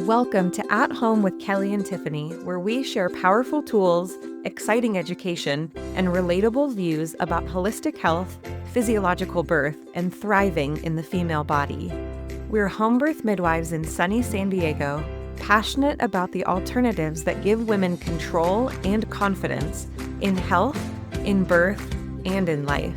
Welcome to At Home with Kelly and Tiffany, where we share powerful tools, exciting education, and relatable views about holistic health, physiological birth, and thriving in the female body. We're home birth midwives in sunny San Diego, passionate about the alternatives that give women control and confidence in health, in birth, and in life.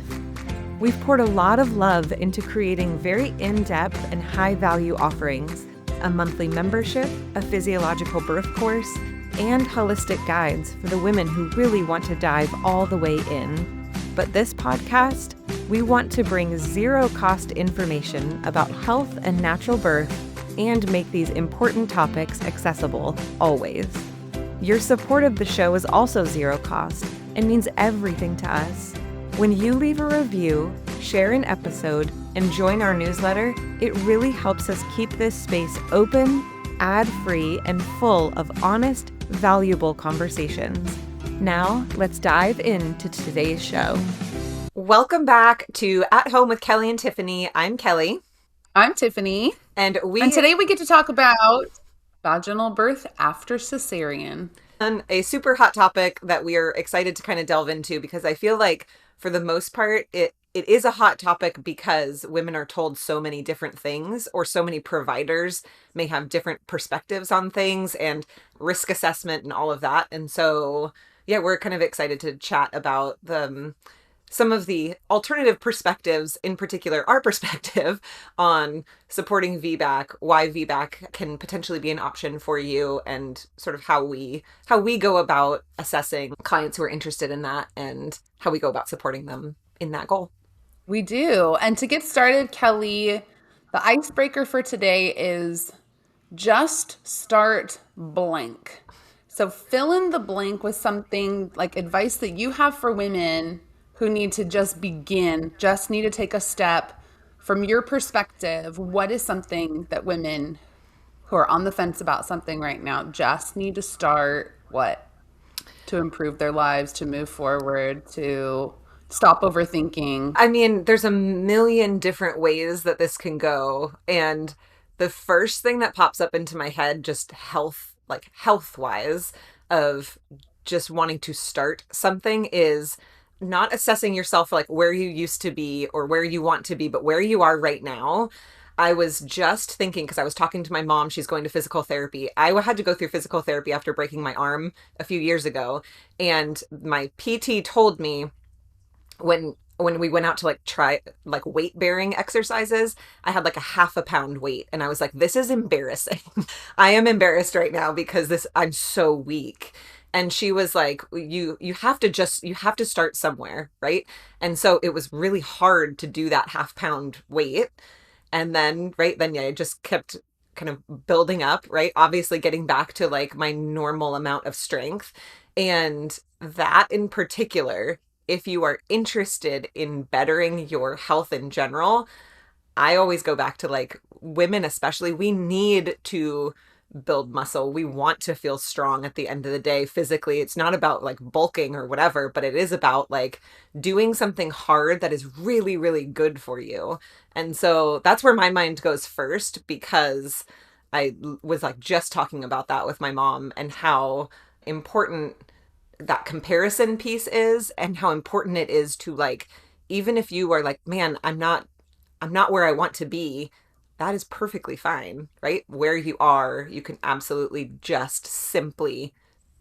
We've poured a lot of love into creating very in-depth and high-value offerings, a monthly membership, a physiological birth course, and holistic guides for the women who really want to dive all the way in. But this podcast, we want to bring zero-cost information about health and natural birth and make these important topics accessible, always. Your support of the show is also zero cost and means everything to us. When you leave a review, share an episode, and join our newsletter, it really helps us keep this space open, ad-free, and full of honest, valuable conversations. Now, let's dive into today's show. Welcome back to At Home with Kelly and Tiffany. I'm Kelly. I'm Tiffany. And today we get to talk about vaginal birth after cesarean. And a super hot topic that we are excited to kind of delve into because I feel like for the most part, it is a hot topic because women are told so many different things, or so many providers may have different perspectives on things and risk assessment and all of that. And so, yeah, we're kind of excited to chat about some of the alternative perspectives, in particular, our perspective on supporting VBAC, why VBAC can potentially be an option for you, and sort of how we go about assessing clients who are interested in that and how we go about supporting them in that goal. We do. And to get started, Kelly, the icebreaker for today is just start blank. So fill in the blank with something like advice that you have for women who need to just begin, just need to take a step. From your perspective, what is something that women who are on the fence about something right now just need to start, what? To improve their lives, to move forward, to stop overthinking. I mean, there's a million different ways that this can go. And the first thing that pops up into my head, just health-wise, of just wanting to start something is not assessing yourself like where you used to be or where you want to be, but where you are right now. I was just thinking, because I was talking to my mom, she's going to physical therapy. I had to go through physical therapy after breaking my arm a few years ago. And my PT told me when we went out to try weight bearing exercises, I had a half a pound weight. And I was like, this is embarrassing. I am embarrassed right now because I'm so weak. And she was like, you have to start somewhere, right? And so it was really hard to do that half pound weight. And then, I just kept kind of building up, right? Obviously getting back to my normal amount of strength. And that in particular, if you are interested in bettering your health in general, I always go back to women especially, we need to build muscle. We want to feel strong at the end of the day physically. It's not about bulking or whatever, but it is about doing something hard that is really, really good for you. And so that's where my mind goes first, because I was just talking about that with my mom and how important that comparison piece is, and how important it is to even if you are man, I'm not where I want to be, that is perfectly fine, right? Where you are, you can absolutely just simply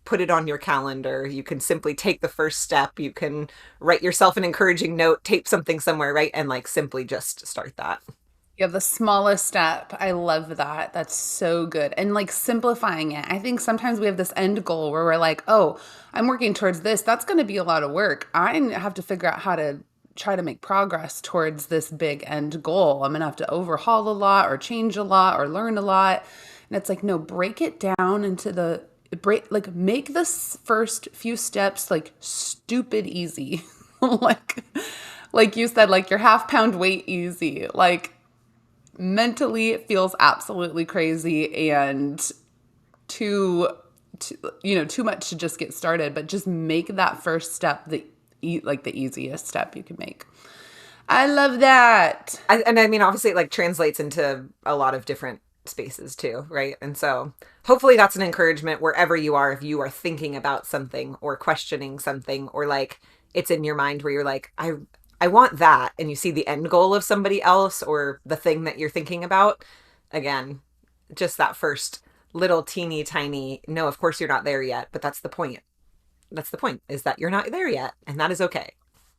put it on your calendar. You can simply take the first step. You can write yourself an encouraging note, tape something somewhere, right? And simply just start that. Yeah, the smallest step. I love that. That's so good. And simplifying it. I think sometimes we have this end goal where we're like, oh, I'm working towards this. That's going to be a lot of work. I have to figure out how to try to make progress towards this big end goal. I'm going to have to overhaul a lot or change a lot or learn a lot. And it's no, break it down into make this first few steps stupid easy. like you said, your half pound weight easy. Mentally it feels absolutely crazy and too much to just get started, but just make that first step the easiest step you can make. I love that. I mean, obviously it translates into a lot of different spaces too, right? And so hopefully that's an encouragement wherever you are, if you are thinking about something or questioning something, or like it's in your mind where you're like, I want that, and you see the end goal of somebody else or the thing that you're thinking about. Again, just that first little teeny tiny, no, of course you're not there yet, but that's the point. That's the point, is that you're not there yet, and that is okay.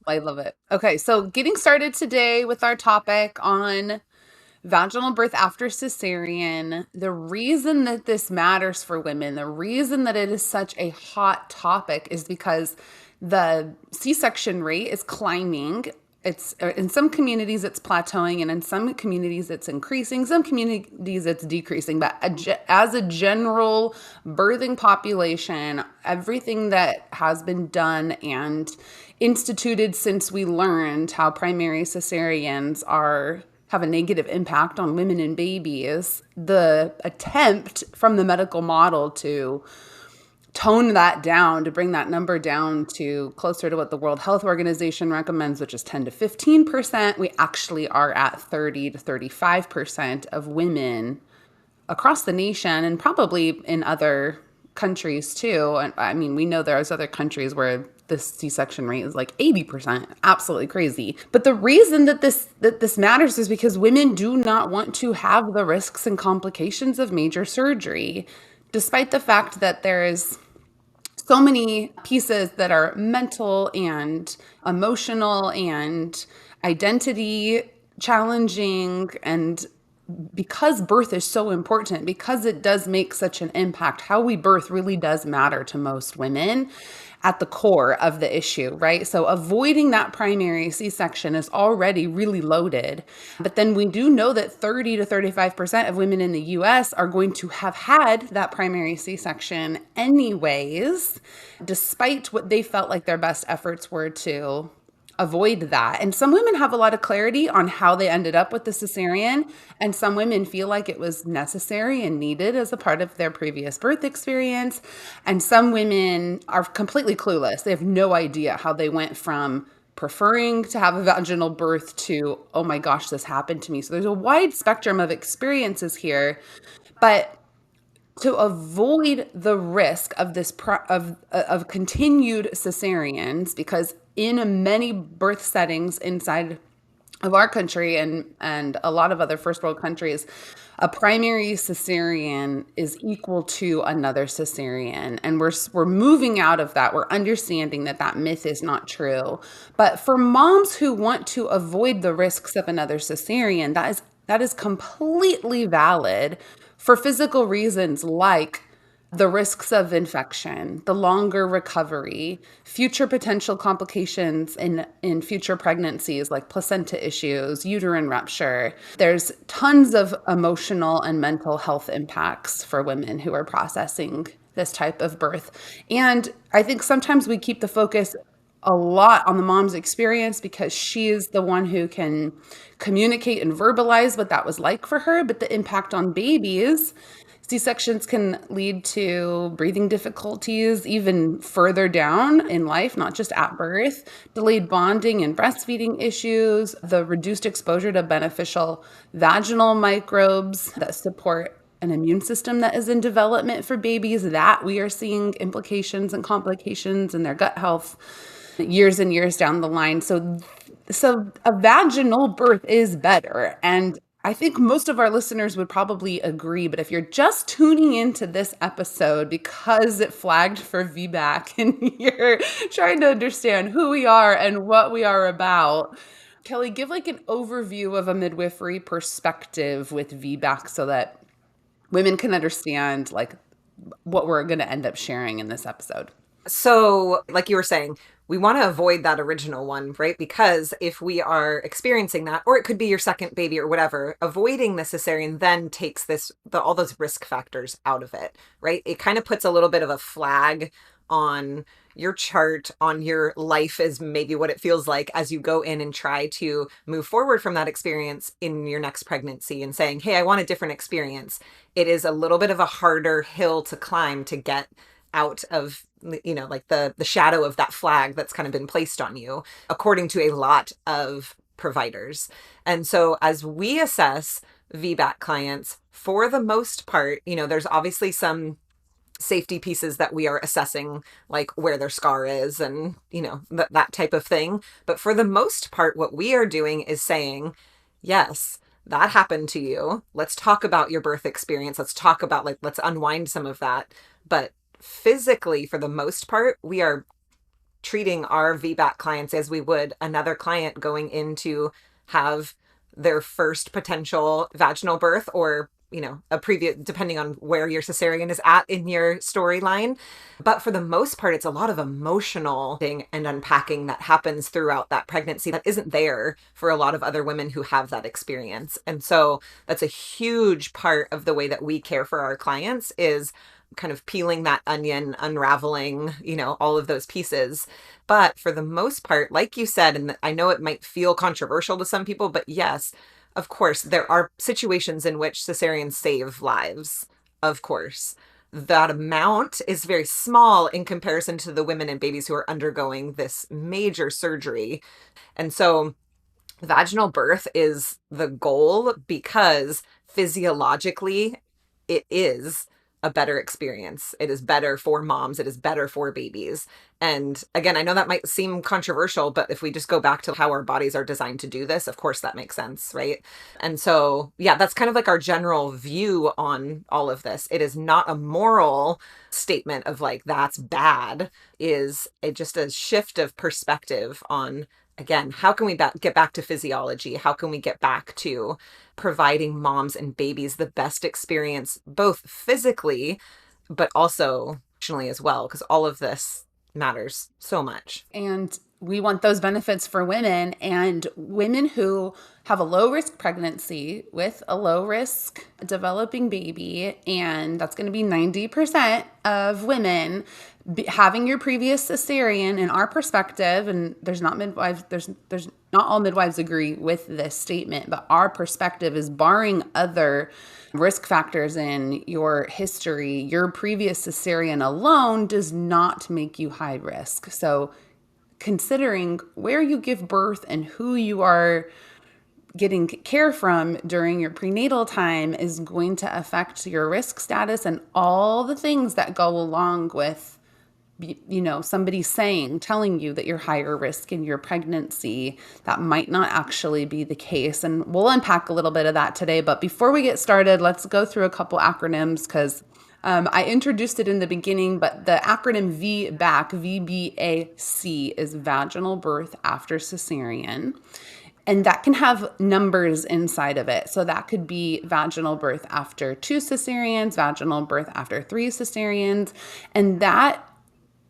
I love it. Okay, so getting started today with our topic on vaginal birth after cesarean. The reason that this matters for women, the reason that it is such a hot topic is because the C-section rate is climbing. It's in some communities it's plateauing, and in some communities it's increasing. Some communities it's decreasing. But as a general birthing population, everything that has been done and instituted since we learned how primary cesareans have a negative impact on women and babies, the attempt from the medical model to tone that down, to bring that number down to closer to what the World Health Organization recommends, which is 10 to 15%. We actually are at 30 to 35% of women across the nation, and probably in other countries too. And I mean, we know there's other countries where the C-section rate is like 80%, absolutely crazy. But the reason that this matters is because women do not want to have the risks and complications of major surgery, despite the fact that there is so many pieces that are mental and emotional and identity challenging. And because birth is so important, because it does make such an impact, how we birth really does matter to most women at the core of the issue, right? So avoiding that primary C-section is already really loaded. But then we do know that 30 to 35% of women in the US are going to have had that primary C-section anyways, despite what they felt like their best efforts were to avoid that. And some women have a lot of clarity on how they ended up with the cesarean, and some women feel like it was necessary and needed as a part of their previous birth experience. And some women are completely clueless. They have no idea how they went from preferring to have a vaginal birth to, oh my gosh, this happened to me. So there's a wide spectrum of experiences here. But to avoid the risk of this of continued cesareans, because in many birth settings inside of our country and a lot of other first world countries, a primary cesarean is equal to another cesarean, and we're moving out of that. We're understanding that that myth is not true. But for moms who want to avoid the risks of another cesarean, that is completely valid for physical reasons, like the risks of infection, the longer recovery, future potential complications in future pregnancies like placenta issues, uterine rupture. There's tons of emotional and mental health impacts for women who are processing this type of birth. And I think sometimes we keep the focus a lot on the mom's experience because she is the one who can communicate and verbalize what that was like for her. But the impact on babies, C-sections can lead to breathing difficulties even further down in life, not just at birth, delayed bonding and breastfeeding issues, the reduced exposure to beneficial vaginal microbes that support an immune system that is in development for babies, that we are seeing implications and complications in their gut health years and years down the line. So a vaginal birth is better. And I think most of our listeners would probably agree, but if you're just tuning into this episode because it flagged for VBAC and you're trying to understand who we are and what we are about, Kelly, give like an overview of a midwifery perspective with VBAC so that women can understand like what we're going to end up sharing in this episode. So, like you were saying, we want to avoid that original one, right? Because if we are experiencing that, or it could be your second baby or whatever, avoiding the cesarean then takes all those risk factors out of it, right? It kind of puts a little bit of a flag on your chart, on your life, is maybe what it feels like as you go in and try to move forward from that experience in your next pregnancy and saying, hey, I want a different experience. It is a little bit of a harder hill to climb to get out of, like the shadow of that flag that's kind of been placed on you, according to a lot of providers. And so as we assess VBAC clients, for the most part, there's obviously some safety pieces that we are assessing, like where their scar is and, that type of thing. But for the most part, what we are doing is saying, yes, that happened to you. Let's talk about your birth experience. Let's talk about, like, let's unwind some of that. But physically, for the most part, we are treating our VBAC clients as we would another client going in to have their first potential vaginal birth, or a previous, depending on where your cesarean is at in your storyline. But for the most part, it's a lot of emotional thing and unpacking that happens throughout that pregnancy that isn't there for a lot of other women who have that experience. And so that's a huge part of the way that we care for our clients, is kind of peeling that onion, unraveling, all of those pieces. But for the most part, like you said, and I know it might feel controversial to some people, but yes, of course, there are situations in which cesareans save lives. Of course, that amount is very small in comparison to the women and babies who are undergoing this major surgery. And so vaginal birth is the goal because physiologically it is a better experience. It is better for moms. It is better for babies. And again, I know that might seem controversial, but if we just go back to how our bodies are designed to do this, of course that makes sense, right? And so, yeah, that's kind of like our general view on all of this. It is not a moral statement of like, that's bad, is just a shift of perspective on, again, how can we get back to physiology? How can we get back to providing moms and babies the best experience, both physically, but also emotionally as well? Because all of this matters so much. And we want those benefits for women, and women who have a low risk pregnancy with a low risk developing baby. And that's going to be 90% of women having your previous cesarean, in our perspective. And there's not midwives, there's not all midwives agree with this statement, but our perspective is, barring other risk factors in your history, your previous cesarean alone does not make you high risk. So considering where you give birth and who you are getting care from during your prenatal time is going to affect your risk status and all the things that go along with, somebody telling you that you're higher risk in your pregnancy. That might not actually be the case. And we'll unpack a little bit of that today. But before we get started, let's go through a couple acronyms, because I introduced it in the beginning, but the acronym VBAC, VBAC, is vaginal birth after cesarean. And that can have numbers inside of it. So that could be vaginal birth after 2 cesareans, vaginal birth after 3 cesareans. And that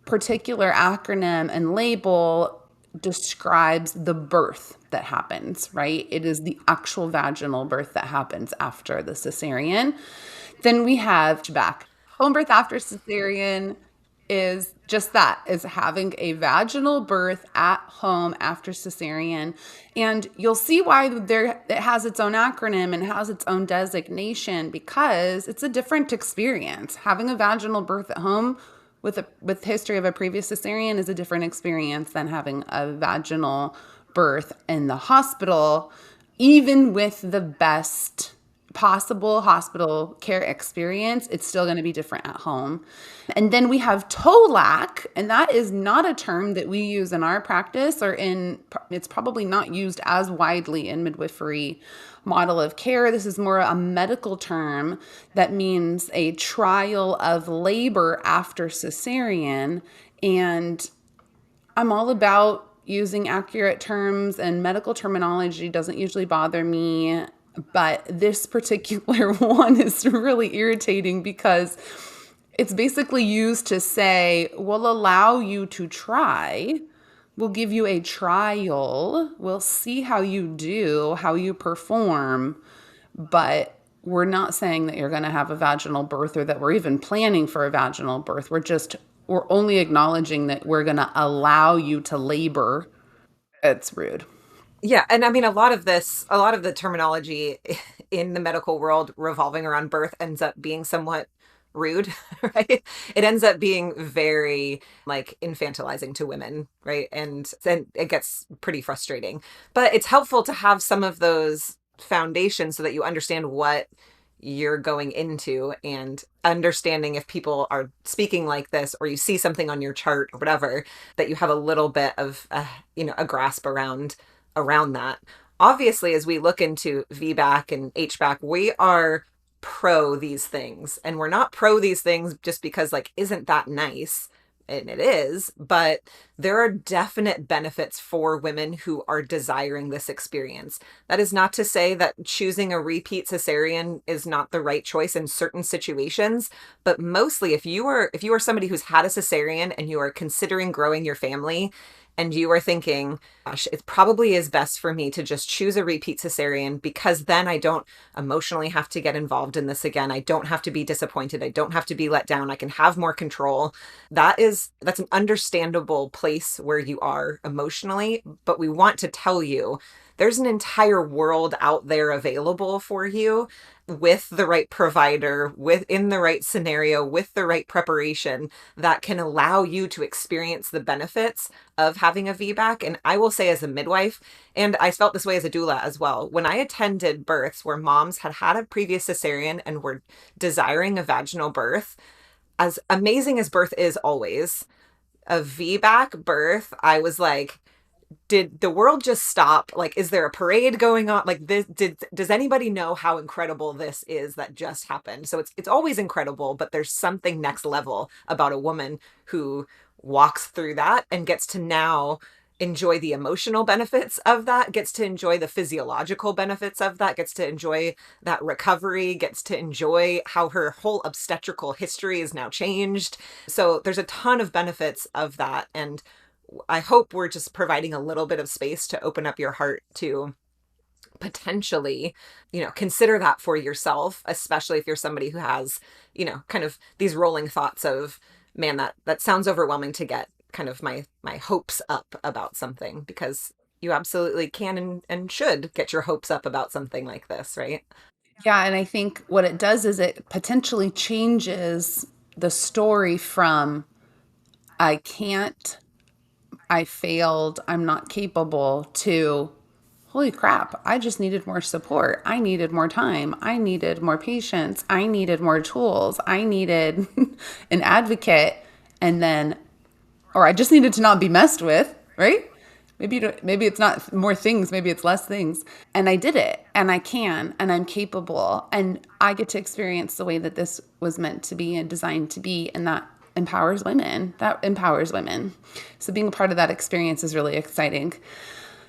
particular acronym and label describes the birth that happens, right? It is the actual vaginal birth that happens after the cesarean. Then we have VBAC. Home birth after cesarean is just that, is having a vaginal birth at home after cesarean. And you'll see why it has its own acronym and has its own designation, because it's a different experience. Having a vaginal birth at home with history of a previous cesarean is a different experience than having a vaginal birth in the hospital, even with the best possible hospital care experience. It's still going to be different at home. And then we have TOLAC, and that is not a term that we use in our practice, it's probably not used as widely in midwifery model of care. This is more a medical term that means a trial of labor after cesarean. And I'm all about using accurate terms, and medical terminology doesn't usually bother me. But this particular one is really irritating, because it's basically used to say, we'll allow you to try. We'll give you a trial. We'll see how you do, how you perform. But we're not saying that you're going to have a vaginal birth, or that we're even planning for a vaginal birth. We're only acknowledging that we're going to allow you to labor. It's rude. Yeah, and I mean, a lot of the terminology in the medical world revolving around birth ends up being somewhat rude, right? It ends up being very like infantilizing to women, right? And it gets pretty frustrating. But it's helpful to have some of those foundation so that you understand what you're going into, and understanding if people are speaking like this, or you see something on your chart or whatever, that you have a little bit of a grasp around that. Obviously, as we look into VBAC and HBAC, we are pro these things, and we're not pro these things just because, like, isn't that nice? And it is, but there are definite benefits for women who are desiring this experience. That is not to say that choosing a repeat cesarean is not the right choice in certain situations, but mostly if you are somebody who's had a cesarean and you are considering growing your family, and you are thinking, gosh, it probably is best for me to just choose a repeat cesarean, because then I don't emotionally have to get involved in this again. I don't have to be disappointed. I don't have to be let down. I can have more control. That's an understandable place where you are emotionally, but we want to tell you there's an entire world out there available for you, with the right provider, within the right scenario, with the right preparation, that can allow you to experience the benefits of having a VBAC. And I will say, as a midwife, and I felt this way as a doula as well, when I attended births where moms had had a previous cesarean and were desiring a vaginal birth, as amazing as birth is always, a VBAC birth, I was like, did the world just stop? Like, is there a parade going on? Like, this, does anybody know how incredible this is that just happened? So it's always incredible, but there's something next level about a woman who walks through that and gets to now enjoy the emotional benefits of that, gets to enjoy the physiological benefits of that, gets to enjoy that recovery, gets to enjoy how her whole obstetrical history is now changed. So there's a ton of benefits of that. And I hope we're just providing a little bit of space to open up your heart to potentially, consider that for yourself, especially if you're somebody who has, kind of these rolling thoughts of, man, that sounds overwhelming to get kind of my hopes up about something, because you absolutely can and should get your hopes up about something like this, right? Yeah, and I think what it does is it potentially changes the story from I can't, I failed, I'm not capable, to holy crap, I just needed more support. I needed more time. I needed more patience. I needed more tools. I needed an advocate. And then, or I just needed to not be messed with, right? Maybe it's not more things, maybe it's less things. And I did it, and I can, and I'm capable, and I get to experience the way that this was meant to be and designed to be, and that empowers women. That empowers women. So being a part of that experience is really exciting.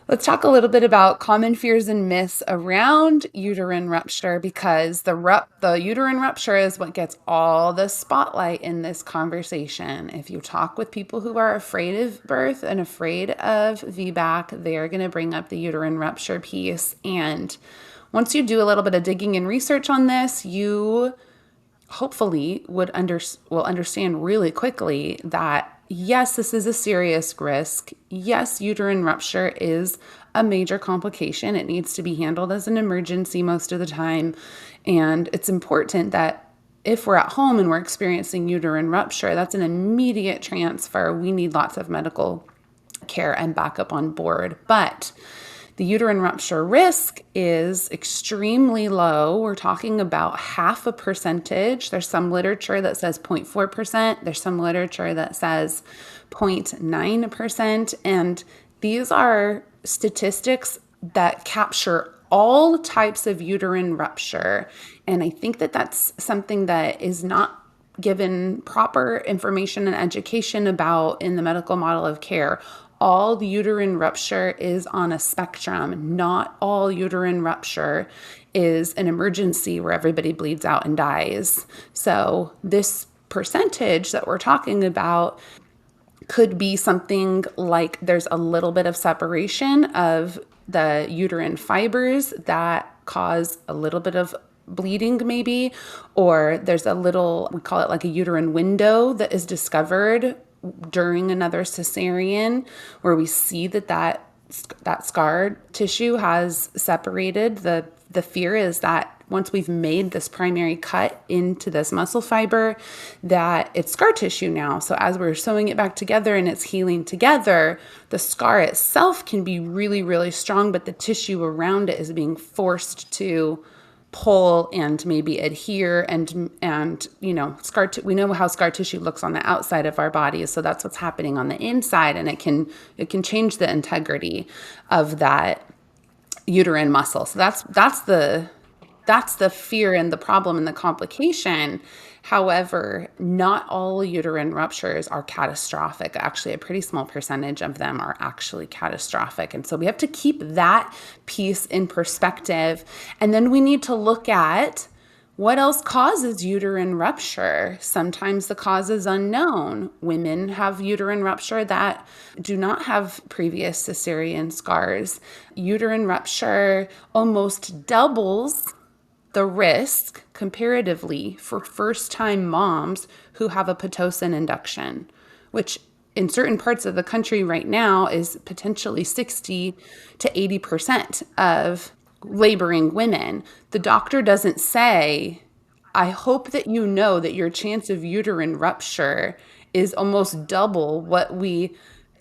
Let's talk a little bit about common fears and myths around uterine rupture, because the uterine rupture is what gets all the spotlight in this conversation. If you talk with people who are afraid of birth and afraid of VBAC, they're going to bring up the uterine rupture piece. And once you do a little bit of digging and research on this, you hopefully will understand really quickly that yes, this is a serious risk. Yes, uterine rupture is a major complication. It needs to be handled as an emergency most of the time. And it's important that if we're at home and we're experiencing uterine rupture, that's an immediate transfer. We need lots of medical care and backup on board. But the uterine rupture risk is extremely low. We're talking about 0.5%. There's some literature that says 0.4%. There's some literature that says 0.9%. And these are statistics that capture all types of uterine rupture. And I think that that's something that is not given proper information and education about in the medical model of care. All the uterine rupture is on a spectrum. Not all uterine rupture is an emergency where everybody bleeds out and dies. So this percentage that we're talking about could be something like there's a little bit of separation of the uterine fibers that cause a little bit of bleeding maybe, or there's a little, we call it like a uterine window that is discovered during another cesarean, where we see that scar tissue has separated. The fear is that once we've made this primary cut into this muscle fiber, that it's scar tissue now. So as we're sewing it back together and it's healing together, the scar itself can be really, really strong, but the tissue around it is being forced to pull and maybe adhere, and we know how scar tissue looks on the outside of our bodies, so that's what's happening on the inside, and it can change the integrity of that uterine muscle. So that's the fear and the problem and the complication. However, not all uterine ruptures are catastrophic. Actually, a pretty small percentage of them are actually catastrophic. And so we have to keep that piece in perspective. And then we need to look at what else causes uterine rupture. Sometimes the cause is unknown. Women have uterine rupture that do not have previous cesarean scars. Uterine rupture almost doubles the risk comparatively for first-time moms who have a Pitocin induction, which in certain parts of the country right now is potentially 60 to 80% of laboring women. The doctor doesn't say, I hope that you know that your chance of uterine rupture is almost double what we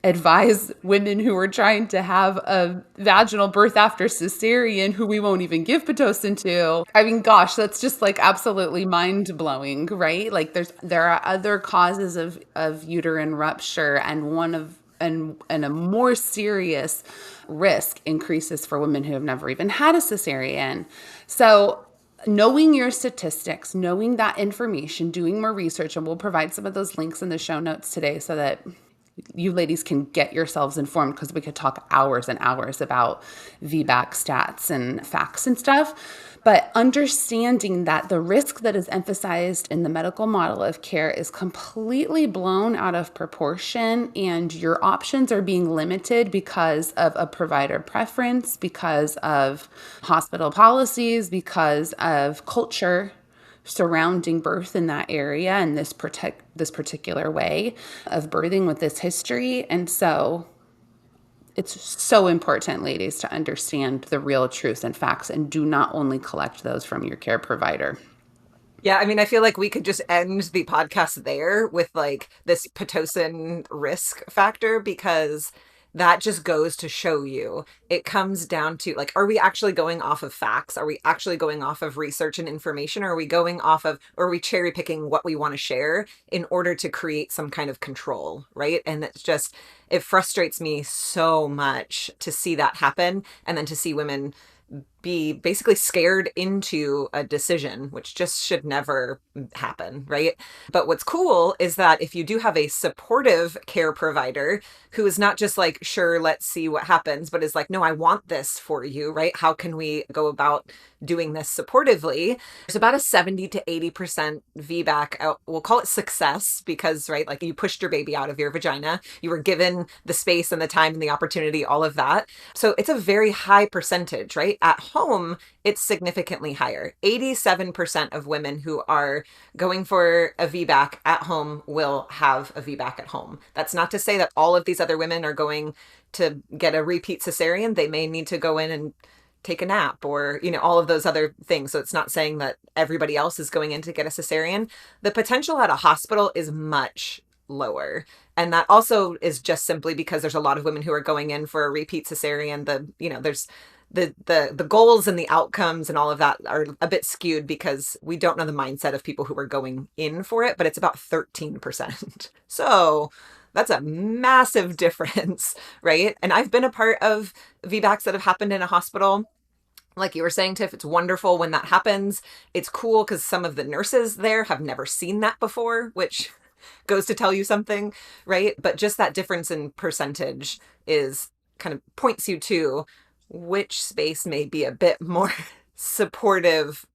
advise women who are trying to have a vaginal birth after cesarean, who we won't even give Pitocin to. I mean, gosh, that's just like absolutely mind blowing, right? Like there are other causes of uterine rupture, and a more serious risk increases for women who have never even had a cesarean. So knowing your statistics, knowing that information, doing more research, and we'll provide some of those links in the show notes today so that you ladies can get yourselves informed, because we could talk hours and hours about VBAC stats and facts and stuff. But understanding that the risk that is emphasized in the medical model of care is completely blown out of proportion, and your options are being limited because of a provider preference, because of hospital policies, because of culture surrounding birth in that area and this particular way of birthing with this history. And so it's so important, ladies, to understand the real truths and facts, and do not only collect those from your care provider. Yeah, I mean, I feel like we could just end the podcast there with like this Pitocin risk factor, because that just goes to show you it comes down to like, are we actually going off of facts? Are we actually going off of research and information? Or are we going off of, or are we cherry picking what we want to share in order to create some kind of control, right? And it's just, it frustrates me so much to see that happen, and then to see women be basically scared into a decision, which just should never happen, right? But what's cool is that if you do have a supportive care provider who is not just like, sure, let's see what happens, but is like, no, I want this for you, right? How can we go about doing this supportively? There's about a 70 to 80% VBAC, we'll call it success, because, right, like you pushed your baby out of your vagina, you were given the space and the time and the opportunity, all of that. So it's a very high percentage, right? At home, it's significantly higher. 87% of women who are going for a VBAC at home will have a VBAC at home. That's not to say that all of these other women are going to get a repeat cesarean. They may need to go in and take a nap, or, all of those other things. So it's not saying that everybody else is going in to get a cesarean. The potential at a hospital is much lower. And that also is just simply because there's a lot of women who are going in for a repeat cesarean. There's the goals and the outcomes and all of that are a bit skewed, because we don't know the mindset of people who are going in for it, but it's about 13%. So that's a massive difference, right? And I've been a part of VBACs that have happened in a hospital. Like you were saying, Tiff, it's wonderful when that happens. It's cool because some of the nurses there have never seen that before, which goes to tell you something, right? But just that difference in percentage is kind of points you to which space may be a bit more supportive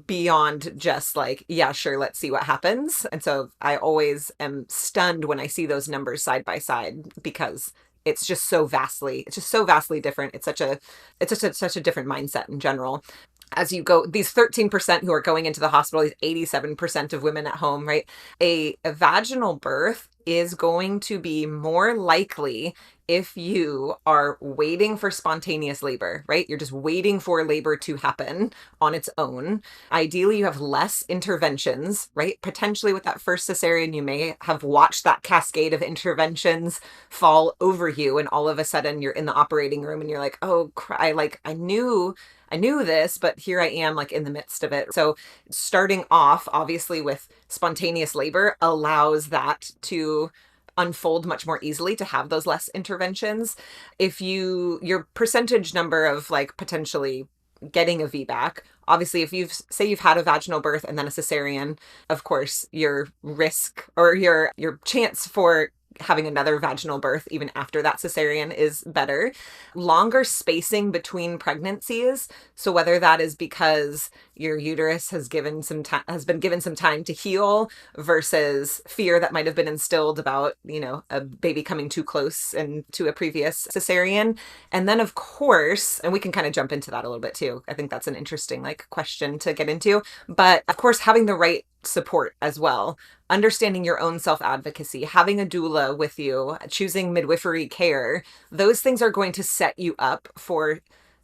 beyond just like, yeah, sure, let's see what happens. And so I always am stunned when I see those numbers side by side, because it's just so vastly different. It's such a different mindset in general. As you go, these 13% who are going into the hospital, these 87% of women at home, right? A vaginal birth is going to be more likely if you are waiting for spontaneous labor, right? You're just waiting for labor to happen on its own. Ideally, you have less interventions, right? Potentially with that first cesarean, you may have watched that cascade of interventions fall over you, and all of a sudden you're in the operating room and you're like, oh, I knew this, but here I am like in the midst of it. So starting off obviously with spontaneous labor allows that to unfold much more easily, to have those less interventions. If your percentage number of like potentially getting a VBAC, obviously if you've had a vaginal birth and then a cesarean, of course your risk or your chance for having another vaginal birth even after that cesarean is better. Longer spacing between pregnancies, so whether that is because your uterus has been given some time to heal versus fear that might have been instilled about, a baby coming too close and to a previous cesarean. And then of course, and we can kind of jump into that a little bit too. I think that's an interesting like question to get into, but of course having the right support as well, understanding your own self-advocacy, having a doula with you, choosing midwifery care, those things are going to set you up for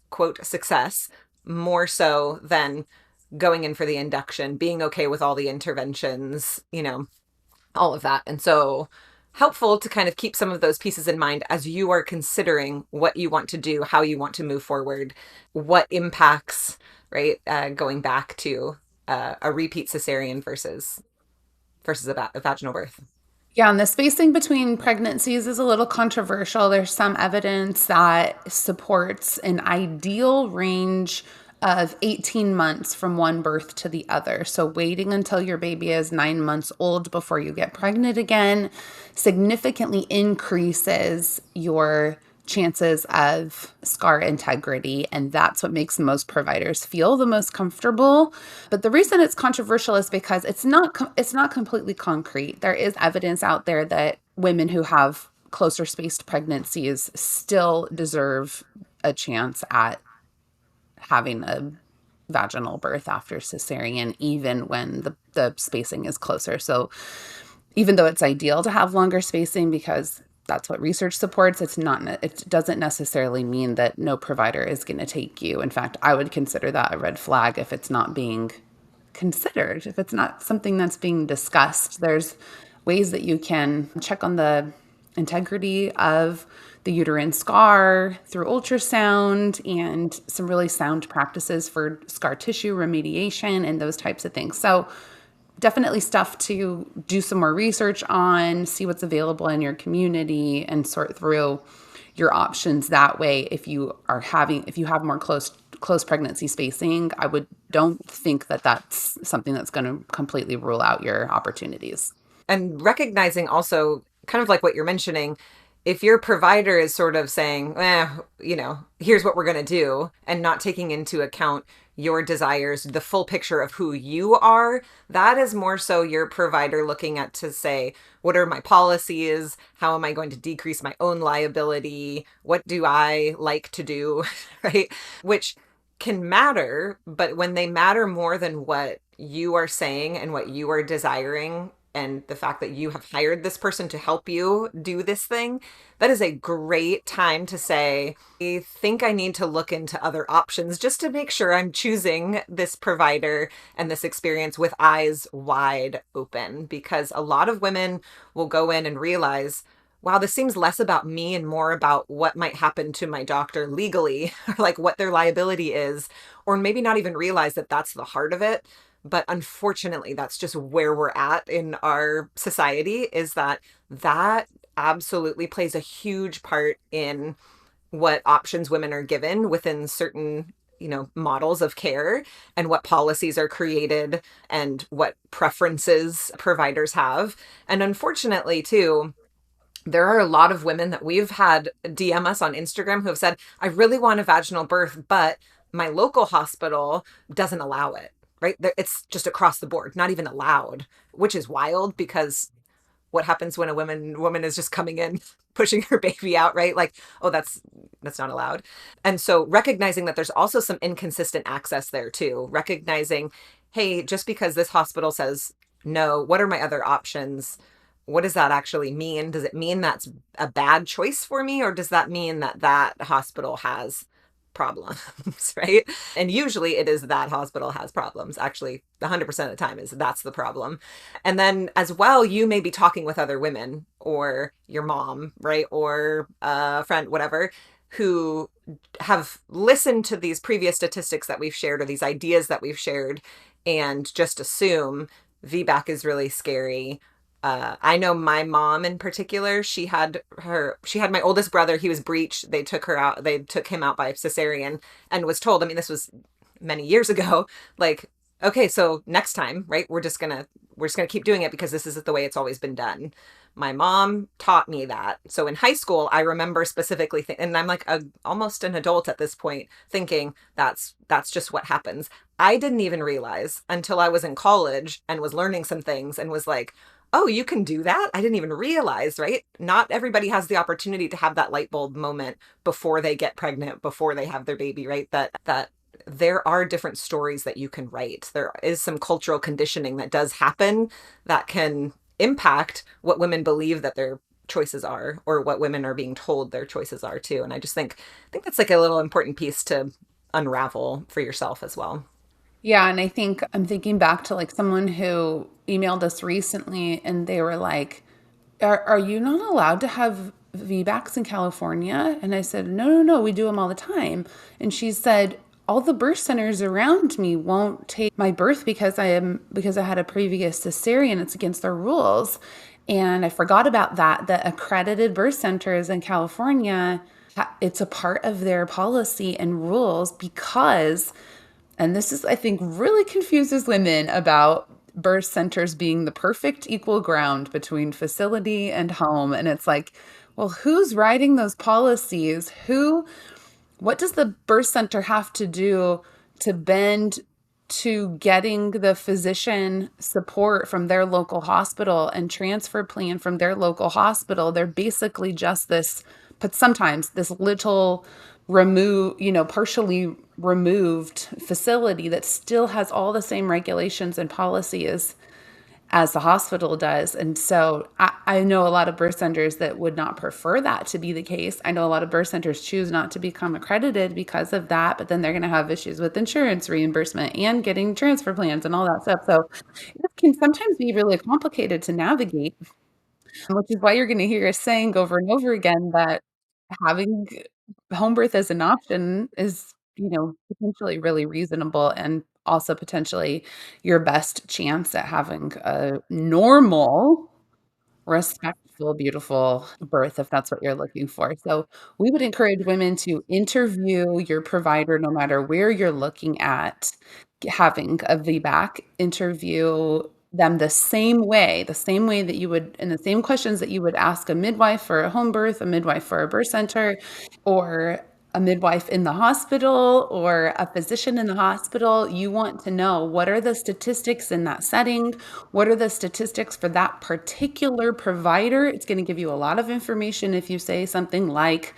quote success more so than going in for the induction, being okay with all the interventions, all of that. And so helpful to kind of keep some of those pieces in mind as you are considering what you want to do, how you want to move forward, what impacts, right? Going back to a repeat cesarean versus a vaginal birth. Yeah, and the spacing between pregnancies is a little controversial. There's some evidence that supports an ideal range of 18 months from one birth to the other. So, waiting until your baby is 9 months old before you get pregnant again significantly increases your chances of scar integrity, and that's what makes most providers feel the most comfortable. But the reason it's controversial is because it's not completely concrete. There is evidence out there that women who have closer spaced pregnancies still deserve a chance at having a vaginal birth after cesarean, even when the spacing is closer. So even though it's ideal to have longer spacing because that's what research supports, it doesn't necessarily mean that no provider is going to take you. In fact, I would consider that a red flag if it's not being considered, if it's not something that's being discussed. There's ways that you can check on the integrity of the uterine scar through ultrasound and some really sound practices for scar tissue remediation and those types of things. So definitely stuff to do some more research on, see what's available in your community and sort through your options that way. If you have more close pregnancy spacing, don't think that that's something that's going to completely rule out your opportunities. And recognizing also kind of like what you're mentioning, if your provider is sort of saying, here's what we're going to do, and not taking into account your desires, the full picture of who you are, that is more so your provider looking at to say, what are my policies? How am I going to decrease my own liability? What do I like to do? Right? Which can matter, but when they matter more than what you are saying and what you are desiring, and the fact that you have hired this person to help you do this thing, that is a great time to say, I think I need to look into other options just to make sure I'm choosing this provider and this experience with eyes wide open. Because a lot of women will go in and realize, wow, this seems less about me and more about what might happen to my doctor legally, or like what their liability is, or maybe not even realize that that's the heart of it. But unfortunately, that's just where we're at in our society, is that absolutely plays a huge part in what options women are given within certain, models of care, and what policies are created and what preferences providers have. And unfortunately, too, there are a lot of women that we've had DM us on Instagram who have said, I really want a vaginal birth, but my local hospital doesn't allow it. Right? It's just across the board, not even allowed, which is wild, because what happens when a woman is just coming in, pushing her baby out, right? Like, oh, that's not allowed. And so recognizing that there's also some inconsistent access there too, recognizing, hey, just because this hospital says no, what are my other options? what does that actually mean? Does it mean that's a bad choice for me, or does that mean that that hospital has problems, right? And usually it is that hospital has problems. Actually, 100% of the time is that's the problem. And then as well, you may be talking with other women or your mom, right? Or a friend, whatever, who have listened to these previous statistics that we've shared or these ideas that we've shared and just assume VBAC is really scary. I know my mom in particular, she had my oldest brother, he was breech. They took him out by cesarean and was told, I mean, this was many years ago, like, okay, so next time, right, we're just gonna keep doing it because this is the way it's always been done. My mom taught me that. So in high school, I remember specifically, and I'm like almost an adult at this point, thinking that's just what happens. I didn't even realize until I was in college and was learning some things and was like, oh, you can do that? I didn't even realize, right? Not everybody has the opportunity to have that light bulb moment before they get pregnant, before they have their baby, right? That there are different stories that you can write. There is some cultural conditioning that does happen that can impact what women believe that their choices are or what women are being told their choices are too. And I think that's like a little important piece to unravel for yourself as well. Yeah, and I think I'm thinking back to like someone who emailed us recently and they were like, are you not allowed to have VBACs in California? And I said, no, no, no, we do them all the time. And she said, all the birth centers around me won't take my birth because I had a previous cesarean. It's against their rules. And I forgot about that. The accredited birth centers in California, it's a part of their policy and rules because, and this is, I think, really confuses women about birth centers being the perfect equal ground between facility and home. And it's like, well, who's writing those policies? What does the birth center have to do to bend to getting the physician support from their local hospital and transfer plan from their local hospital? They're basically just this, but sometimes this little partially removed facility that still has all the same regulations and policies as the hospital does. And so I know a lot of birth centers that would not prefer that to be the case. I know a lot of birth centers choose not to become accredited because of that, but then they're going to have issues with insurance reimbursement and getting transfer plans and all that stuff. So it can sometimes be really complicated to navigate, which is why you're going to hear us saying over and over again that having home birth as an option is, potentially really reasonable and also potentially your best chance at having a normal, respectful, beautiful birth if that's what you're looking for. So we would encourage women to interview your provider no matter where you're looking at having a VBAC, interview them the same way that you would, and the same questions that you would ask a midwife for a home birth, a midwife for a birth center, or a midwife in the hospital or a physician in the hospital. You want to know what are the statistics in that setting? What are the statistics for that particular provider? It's going to give you a lot of information if you say something like,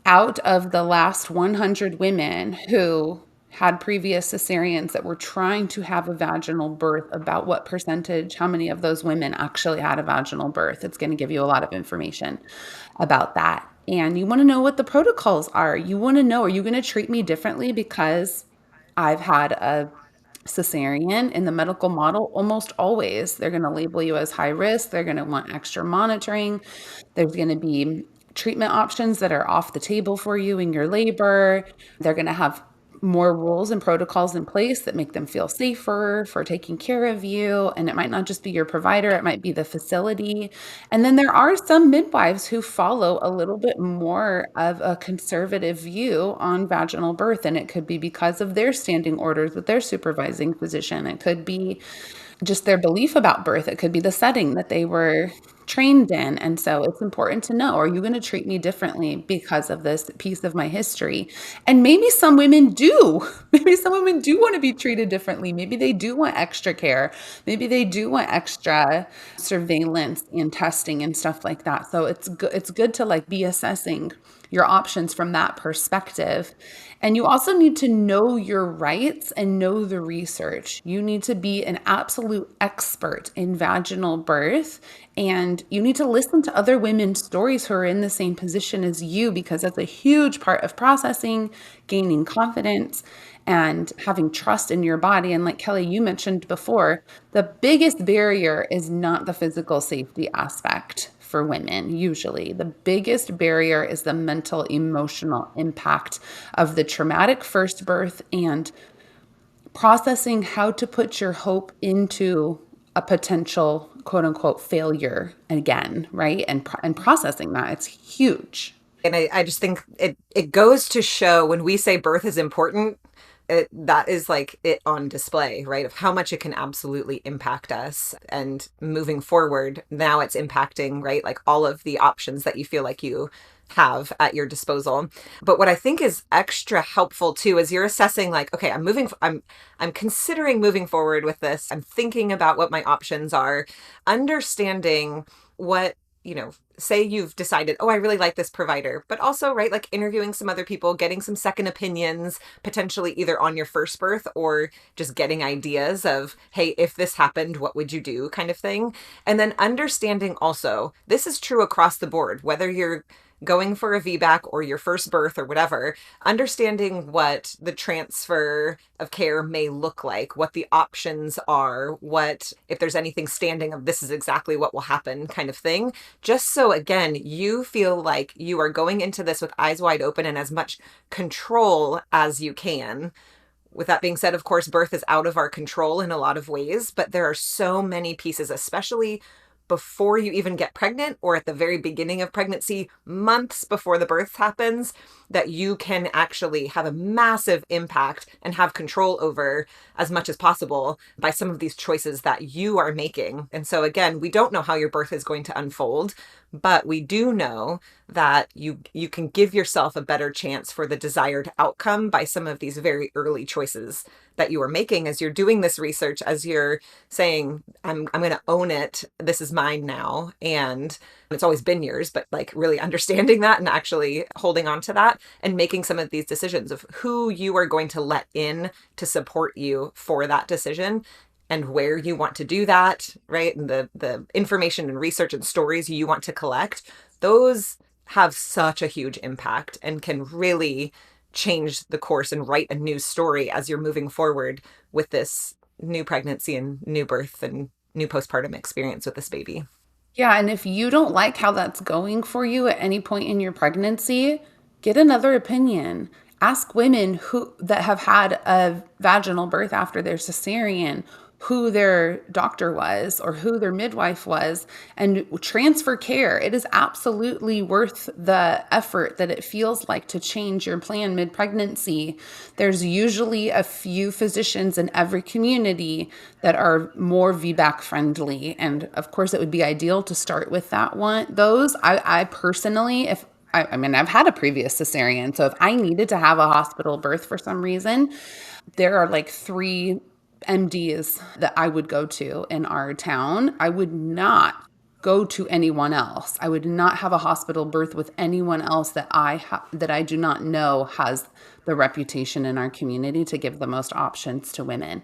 out of the last 100 women who had previous cesareans that were trying to have a vaginal birth, about what percentage, how many of those women actually had a vaginal birth. It's going to give you a lot of information about that. And you want to know what the protocols are. You want to know, are you going to treat me differently because I've had a cesarean? In the medical model? Almost always, they're going to label you as high risk. They're going to want extra monitoring. There's going to be treatment options that are off the table for you in your labor. They're going to have more rules and protocols in place that make them feel safer for taking care of you. And it might not just be your provider, it might be the facility. And then there are some midwives who follow a little bit more of a conservative view on vaginal birth. And it could be because of their standing orders with their supervising physician. It could be just their belief about birth. It could be the setting that they were trained in. And so it's important to know, are you going to treat me differently because of this piece of my history? And maybe some women do. Maybe some women do want to be treated differently. Maybe they do want extra care. Maybe they do want extra surveillance and testing and stuff like that. So it's good to like be assessing your options from that perspective. And you also need to know your rights and know the research. You need to be an absolute expert in vaginal birth, and you need to listen to other women's stories who are in the same position as you, because that's a huge part of processing, gaining confidence, and having trust in your body. And like Kelly, you mentioned before, the biggest barrier is not the physical safety aspect for women. Usually the biggest barrier is the mental emotional impact of the traumatic first birth and processing how to put your hope into a potential quote unquote failure again, right? And processing that, it's huge. And I just think it goes to show when we say birth is important, that is like it on display, right? Of how much it can absolutely impact us. And moving forward, now it's impacting, right? Like all of the options that you feel like you have at your disposal. But what I think is extra helpful too is you're assessing like, okay, I'm considering moving forward with this. I'm thinking about what my options are, understanding what, say you've decided, oh, I really like this provider, but also, right, like interviewing some other people, getting some second opinions, potentially either on your first birth or just getting ideas of, hey, if this happened, what would you do kind of thing. And then understanding also, this is true across the board, whether you're going for a VBAC or your first birth or whatever, understanding what the transfer of care may look like, what the options are, what, if there's anything standing of this is exactly what will happen kind of thing. Just so, again, you feel like you are going into this with eyes wide open and as much control as you can. With that being said, of course, birth is out of our control in a lot of ways, but there are so many pieces, especially before you even get pregnant or at the very beginning of pregnancy, months before the birth happens, that you can actually have a massive impact and have control over as much as possible by some of these choices that you are making. And so again, we don't know how your birth is going to unfold, but we do know that you can give yourself a better chance for the desired outcome by some of these very early choices that you are making as you're doing this research, as you're saying, I'm going to own it. This is mine now. And it's always been yours, but like really understanding that and actually holding on to that and making some of these decisions of who you are going to let in to support you for that decision and where you want to do that, right? And the information and research and stories you want to collect, those have such a huge impact and can really change the course and write a new story as you're moving forward with this new pregnancy and new birth and new postpartum experience with this baby. Yeah, and if you don't like how that's going for you at any point in your pregnancy, get another opinion. Ask women who that have had a vaginal birth after their cesarean who their doctor was or who their midwife was, and transfer care. It is absolutely worth the effort that it feels like to change your plan mid-pregnancy. There's usually a few physicians in every community that are more VBAC friendly. And of course, it would be ideal to start with those. I personally, I've had a previous cesarean. So if I needed to have a hospital birth for some reason, there are like 3 MDs that I would go to in our town. I would not go to anyone else. I would not have a hospital birth with anyone else that I do not know has the reputation in our community to give the most options to women.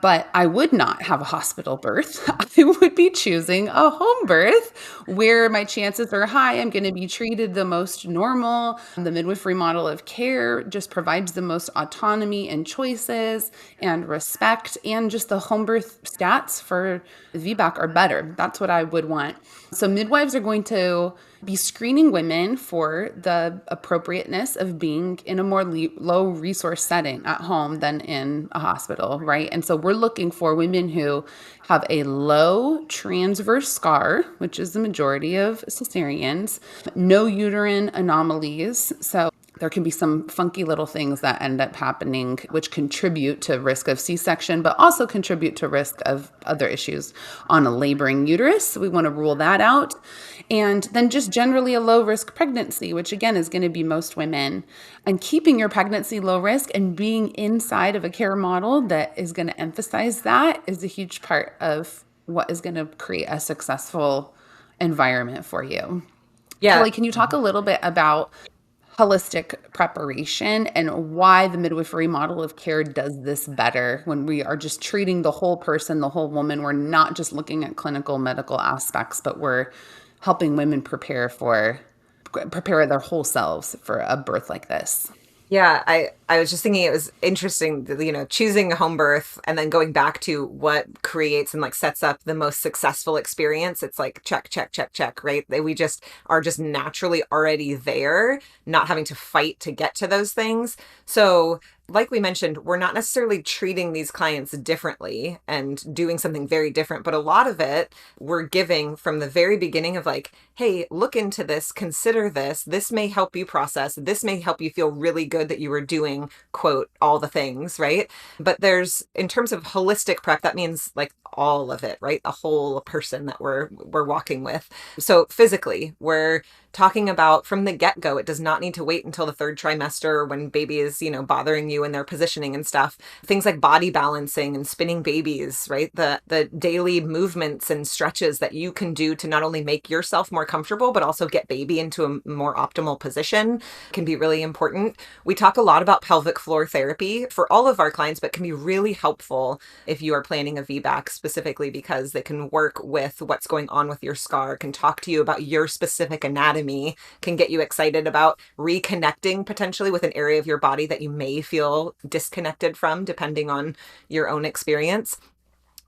But I would not have a hospital birth. I would be choosing a home birth where my chances are high. I'm going to be treated the most normal. The midwifery model of care just provides the most autonomy and choices and respect, and just the home birth stats for VBAC are better. That's what I would want. So midwives are going to be screening women for the appropriateness of being in a more low resource setting at home than in a hospital, right? And so we're looking for women who have a low transverse scar, which is the majority of cesareans, no uterine anomalies. So There can be some funky little things that end up happening, which contribute to risk of C-section, but also contribute to risk of other issues on a laboring uterus. We want to rule that out. And then just generally a low risk pregnancy, which again is going to be most women. And keeping your pregnancy low risk and being inside of a care model that is going to emphasize that is a huge part of what is going to create a successful environment for you. Yeah. Kelly, can you talk a little bit about holistic preparation and why the midwifery model of care does this better when we are just treating the whole person, the whole woman? We're not just looking at clinical medical aspects, but we're helping women prepare their whole selves for a birth like this. Yeah, I was just thinking it was interesting, choosing a home birth and then going back to what creates and like sets up the most successful experience. It's like check, check, check, check, right? We just are just naturally already there, not having to fight to get to those things. So like we mentioned, we're not necessarily treating these clients differently and doing something very different, but a lot of it we're giving from the very beginning of like, hey, look into this, consider this. This may help you process. This may help you feel really good that you were doing, quote, all the things, right? But there's, in terms of holistic prep, that means like all of it, right? The whole person that we're walking with. So physically, we're talking about from the get-go. It does not need to wait until the third trimester when baby is, bothering you and their positioning and stuff. Things like body balancing and spinning babies, right? The daily movements and stretches that you can do to not only make yourself more comfortable, but also get baby into a more optimal position can be really important. We talk a lot about pelvic floor therapy for all of our clients, but can be really helpful if you are planning a VBAC specifically because they can work with what's going on with your scar, can talk to you about your specific anatomy, can get you excited about reconnecting potentially with an area of your body that you may feel disconnected from, depending on your own experience.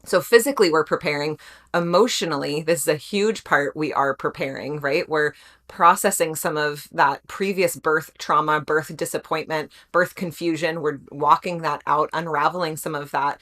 So physically, we're preparing. Emotionally, this is a huge part we are preparing, right? We're processing some of that previous birth trauma, birth disappointment, birth confusion. We're walking that out, unraveling some of that.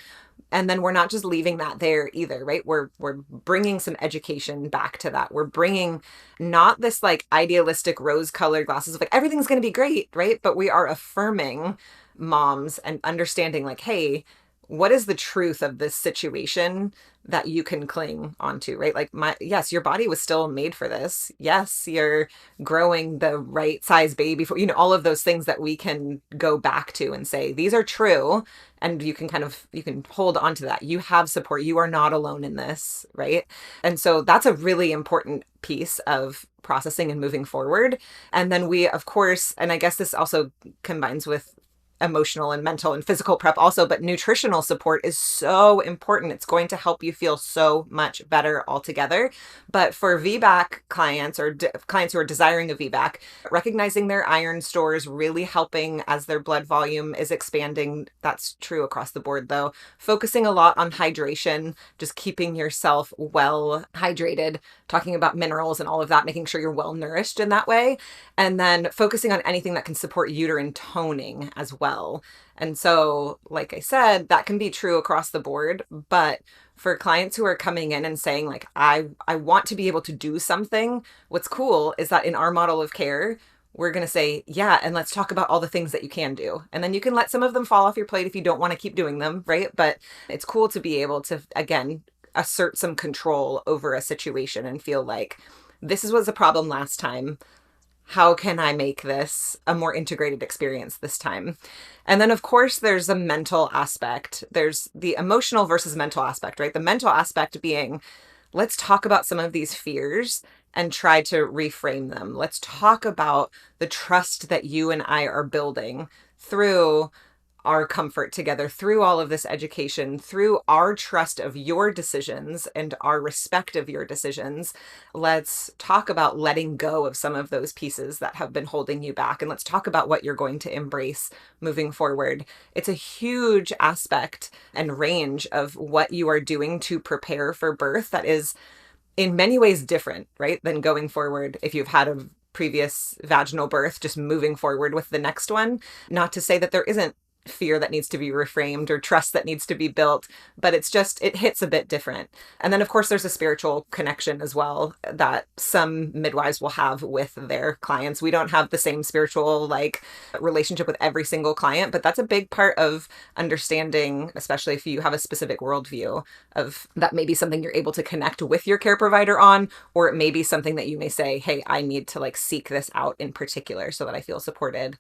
And then we're not just leaving that there either, right? We're bringing some education back to that. We're bringing not this like idealistic rose-colored glasses of like everything's going to be great, right? But we are affirming moms and understanding like, hey, what is the truth of this situation that you can cling onto, right? Like yes, your body was still made for this. Yes, you're growing the right size baby for, all of those things that we can go back to and say, these are true. And you can you can hold on to that. You have support. You are not alone in this, right? And so that's a really important piece of processing and moving forward. And then we, of course, and I guess this also combines with emotional and mental and physical prep also, but nutritional support is so important. It's going to help you feel so much better altogether. But for VBAC clients or clients who are desiring a VBAC, recognizing their iron stores, really helping as their blood volume is expanding. That's true across the board though. Focusing a lot on hydration, just keeping yourself well hydrated, talking about minerals and all of that, making sure you're well nourished in that way. And then focusing on anything that can support uterine toning as well. And so, like I said, that can be true across the board. But for clients who are coming in and saying, like, I want to be able to do something, what's cool is that in our model of care, we're going to say, yeah, and let's talk about all the things that you can do. And then you can let some of them fall off your plate if you don't want to keep doing them, right? But it's cool to be able to, again, assert some control over a situation and feel like this was a problem last time. How can I make this a more integrated experience this time? And then, of course, there's a mental aspect. There's the emotional versus mental aspect, right? The mental aspect being, let's talk about some of these fears and try to reframe them. Let's talk about the trust that you and I are building through our comfort together, through all of this education, through our trust of your decisions and our respect of your decisions. Let's talk about letting go of some of those pieces that have been holding you back. And let's talk about what you're going to embrace moving forward. It's a huge aspect and range of what you are doing to prepare for birth that is in many ways different, right, than going forward if you've had a previous vaginal birth, just moving forward with the next one. Not to say that there isn't fear that needs to be reframed or trust that needs to be built, but it hits a bit different. And then, of course, there's a spiritual connection as well that some midwives will have with their clients. We don't have the same spiritual relationship with every single client, but that's a big part of understanding, especially if you have a specific worldview of that may be something you're able to connect with your care provider on, or it may be something that you may say, hey, I need to seek this out in particular so that I feel supported.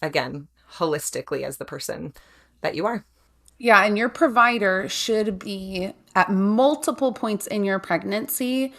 Again, holistically as the person that you are. Yeah, and your provider should be at multiple points in your pregnancy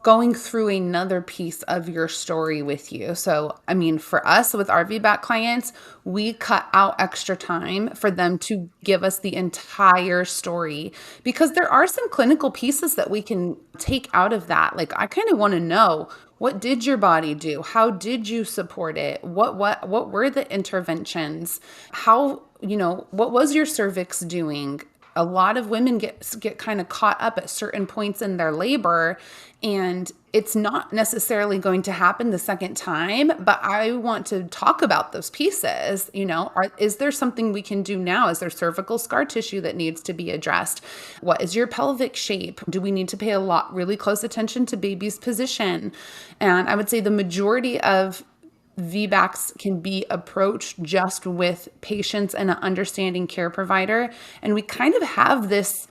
going through another piece of your story with you. So, I mean, for us with our VBAC clients, we cut out extra time for them to give us the entire story because there are some clinical pieces that we can take out of that. Like, I kind of want to know, what did your body do? How did you support it? What were the interventions? How, what was your cervix doing? A lot of women get kind of caught up at certain points in their labor, and it's not necessarily going to happen the second time, but I want to talk about those pieces. Is there something we can do now? Is there cervical scar tissue that needs to be addressed? What is your pelvic shape? Do we need to pay really close attention to baby's position? And I would say the majority of VBACs can be approached just with patients and an understanding care provider. And we kind of have this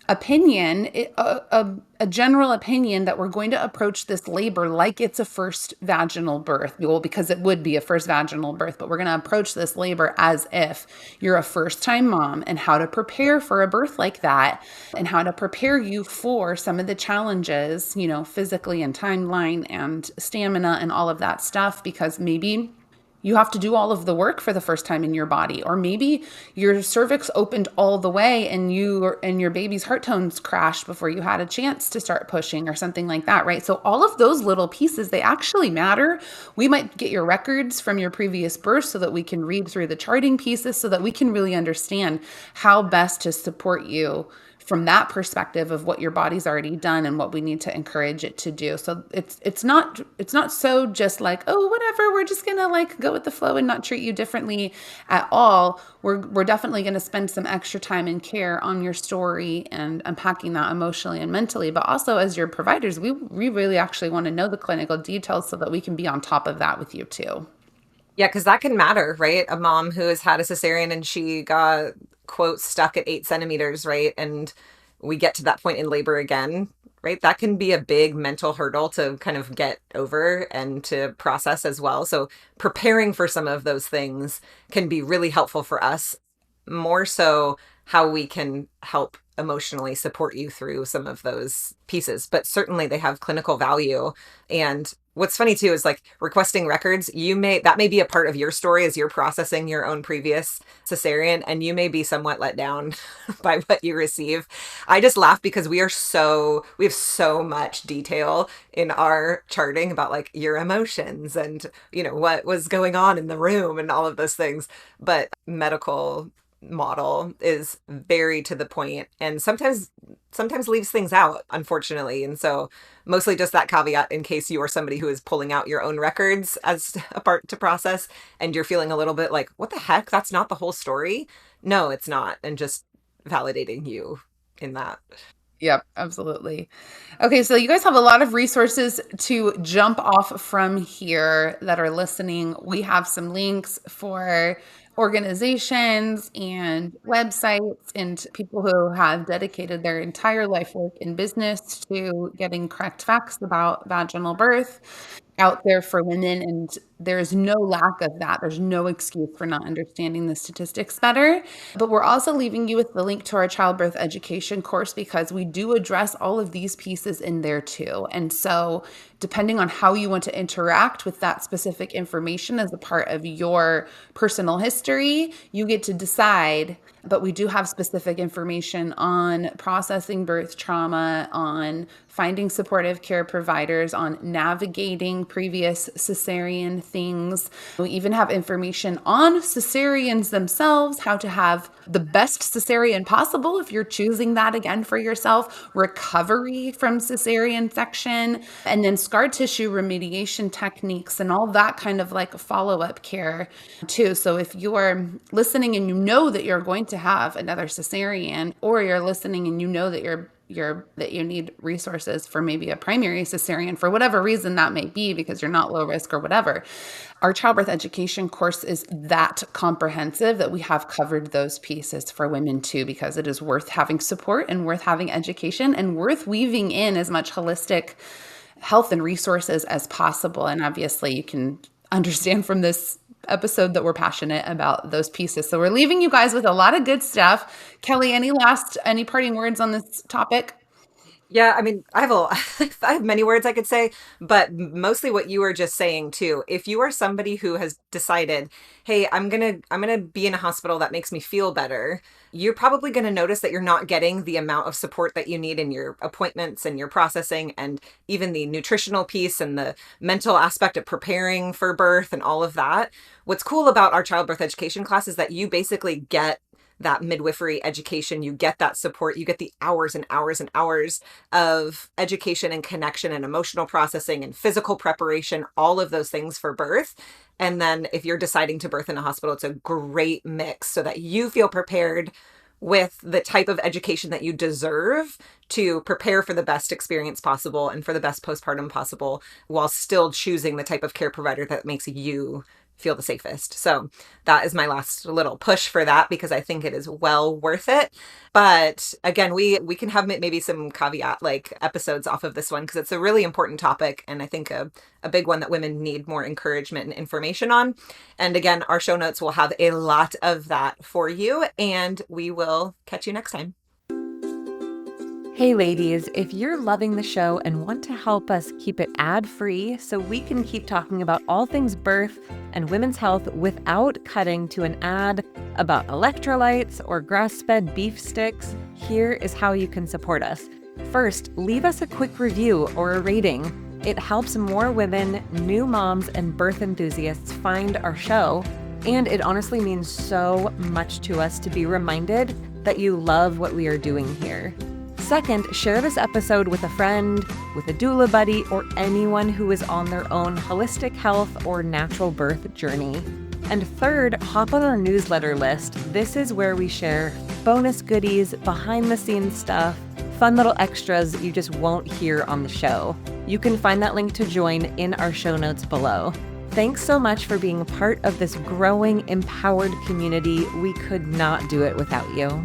opinion, a general opinion that we're going to approach this labor like it's a first vaginal birth. Well, because it would be a first vaginal birth, but we're going to approach this labor as if you're a first-time mom, and how to prepare for a birth like that, and how to prepare you for some of the challenges, physically and timeline and stamina and all of that stuff, because maybe you have to do all of the work for the first time in your body. Or maybe your cervix opened all the way and your baby's heart tones crashed before you had a chance to start pushing or something like that, right? So all of those little pieces, they actually matter. We might get your records from your previous birth so that we can read through the charting pieces so that we can really understand how best to support you from that perspective of what your body's already done and what we need to encourage it to do. So it's not so just like, oh, whatever, we're just gonna go with the flow and not treat you differently at all. We're definitely gonna spend some extra time and care on your story and unpacking that emotionally and mentally. But also, as your providers, we really actually want to know the clinical details so that we can be on top of that with you too. Yeah, because that can matter, right? A mom who has had a cesarean and she got, quote, stuck at 8 centimeters, right? And we get to that point in labor again, right? That can be a big mental hurdle to kind of get over and to process as well. So preparing for some of those things can be really helpful for us, more so how we can help emotionally support you through some of those pieces. But certainly they have clinical value. And what's funny too is requesting records, that may be a part of your story as you're processing your own previous cesarean, and you may be somewhat let down by what you receive. I just laugh because we have so much detail in our charting about your emotions and what was going on in the room and all of those things. But medical model is very to the point and sometimes leaves things out, unfortunately. And so mostly just that caveat in case you are somebody who is pulling out your own records as a part to process and you're feeling a little bit like, what the heck, that's not the whole story. No, it's not. And just validating you in that. Yep, absolutely. Okay, so you guys have a lot of resources to jump off from here that are listening. We have some links for organizations and websites and people who have dedicated their entire life work in business to getting correct facts about vaginal birth out there for women. And there's no lack of that. There's no excuse for not understanding the statistics better. But we're also leaving you with the link to our childbirth education course because we do address all of these pieces in there too. And so depending on how you want to interact with that specific information as a part of your personal history, you get to decide But we do have specific information on processing birth trauma, on finding supportive care providers, on navigating previous cesarean things. We even have information on cesareans themselves, how to have the best cesarean possible if you're choosing that again for yourself, recovery from cesarean section, and then scar tissue remediation techniques and all that kind of like follow-up care too. So if you are listening and you know that you're going to have another cesarean, or you're listening and you know that that you need resources for maybe a primary cesarean for whatever reason that may be, because you're not low risk or whatever, our childbirth education course is that comprehensive that we have covered those pieces for women too, because it is worth having support and worth having education and worth weaving in as much holistic health and resources as possible. And obviously you can understand from this episode that we're passionate about those pieces. So we're leaving you guys with a lot of good stuff. Kelly, any parting words on this topic? Yeah, I mean, I have many words I could say, but mostly what you were just saying too. If you are somebody who has decided, hey, I'm gonna be in a hospital that makes me feel better, you're probably gonna notice that you're not getting the amount of support that you need in your appointments and your processing, and even the nutritional piece and the mental aspect of preparing for birth and all of that. What's cool about our childbirth education class is that you basically get that midwifery education, you get that support, you get the hours and hours and hours of education and connection and emotional processing and physical preparation, all of those things for birth. And then if you're deciding to birth in a hospital, it's a great mix so that you feel prepared with the type of education that you deserve to prepare for the best experience possible and for the best postpartum possible, while still choosing the type of care provider that makes you feel the safest. So that is my last little push for that, because I think it is well worth it. But again, we can have maybe some caveat like episodes off of this one, because it's a really important topic, and I think a big one that women need more encouragement and information on. And again, our show notes will have a lot of that for you, and we will catch you next time. Hey ladies, if you're loving the show and want to help us keep it ad-free so we can keep talking about all things birth and women's health without cutting to an ad about electrolytes or grass-fed beef sticks, here is how you can support us. First, leave us a quick review or a rating. It helps more women, new moms, and birth enthusiasts find our show, and it honestly means so much to us to be reminded that you love what we are doing here. Second, share this episode with a friend, with a doula buddy, or anyone who is on their own holistic health or natural birth journey. And third, hop on our newsletter list. This is where we share bonus goodies, behind-the-scenes stuff, fun little extras you just won't hear on the show. You can find that link to join in our show notes below. Thanks so much for being a part of this growing, empowered community. We could not do it without you.